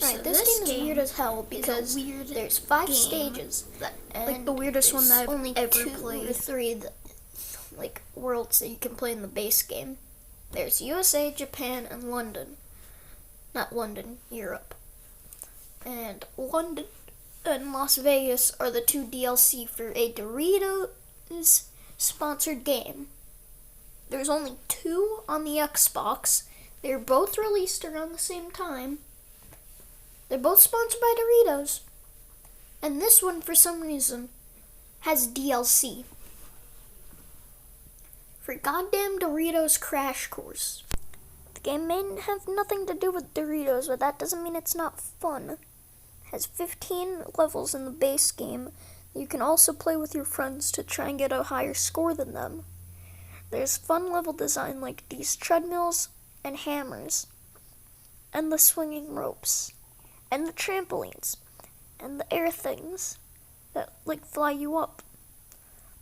Right, this game is weird as hell because there's 5 stages, like the weirdest one that I've only ever 2 played. or 3 worlds that you can play in the base game. There's USA, Japan, and London. Not London, Europe. And London and Las Vegas are the 2 DLC for a Doritos sponsored game. There's only 2 on the Xbox. They're both released around the same time. They're both sponsored by Doritos. And this one, for some reason, has DLC. For goddamn Doritos Crash Course. The game may have nothing to do with Doritos, but that doesn't mean it's not fun. It has 15 levels in the base game. You can also play with your friends to try and get a higher score than them. There's fun level design like these treadmills and hammers, and the swinging ropes, and the trampolines, and the air things that fly you up.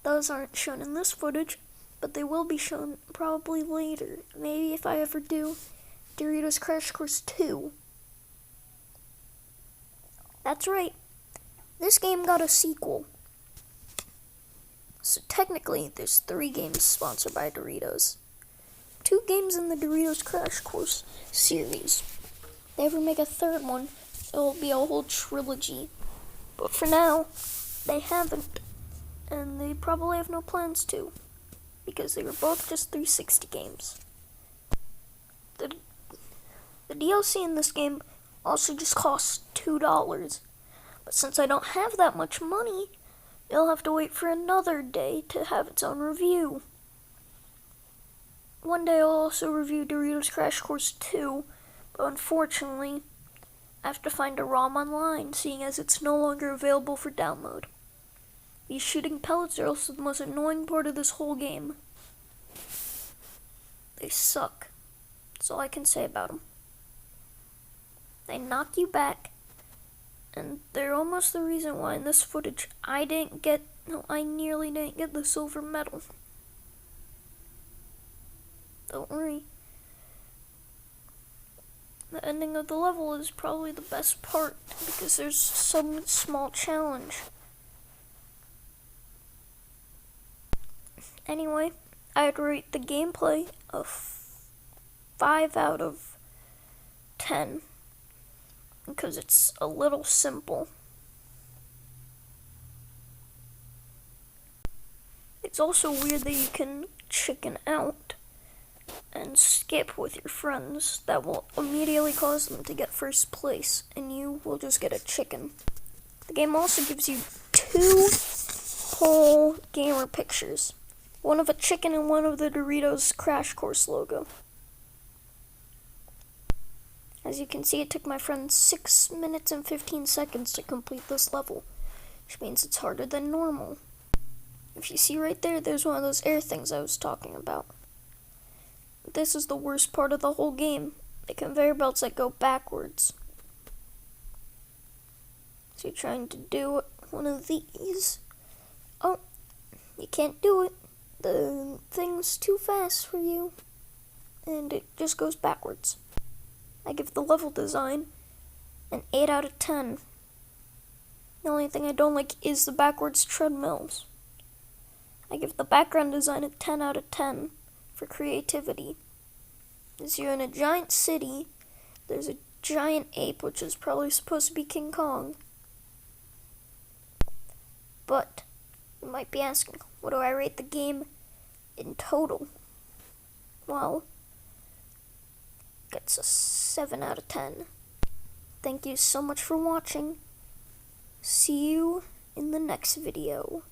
Those aren't shown in this footage, but they will be shown probably later. Maybe if I ever do Doritos Crash Course 2. That's right, this game got a sequel. So technically, there's 3 games sponsored by Doritos. 2 games in the Doritos Crash Course series. If they ever make a 3rd one, it'll be a whole trilogy. But for now, they haven't. And they probably have no plans to. Because they were both just 360 games. The DLC in this game also just costs $2. But since I don't have that much money, you'll have to wait for another day to have its own review. One day I'll also review Doritos Crash Course 2, but unfortunately, I have to find a ROM online, seeing as it's no longer available for download. These shooting pellets are also the most annoying part of this whole game. They suck. That's all I can say about them. They knock you back, and they're almost the reason why in this footage I nearly didn't get the silver medal. Don't worry. The ending of the level is probably the best part because there's some small challenge. Anyway, I'd rate the gameplay a 5 out of 10 because it's a little simple. It's also weird that you can chicken out and skip with your friends. That will immediately cause them to get first place, and you will just get a chicken. The game also gives you 2 whole gamer pictures. One of a chicken and one of the Doritos Crash Course logo. As you can see, it took my friend 6 minutes and 15 seconds to complete this level, which means it's harder than normal. If you see right there, there's one of those air things I was talking about. This is the worst part of the whole game. The conveyor belts that go backwards. So you're trying to do one of these. Oh, you can't do it. The thing's too fast for you. And it just goes backwards. I give the level design an 8 out of 10. The only thing I don't like is the backwards treadmills. I give the background design a 10 out of 10. For creativity. As you're in a giant city, there's a giant ape, which is probably supposed to be King Kong. But you might be asking, what do I rate the game in total? Well, it's a 7 out of 10. Thank you so much for watching. See you in the next video.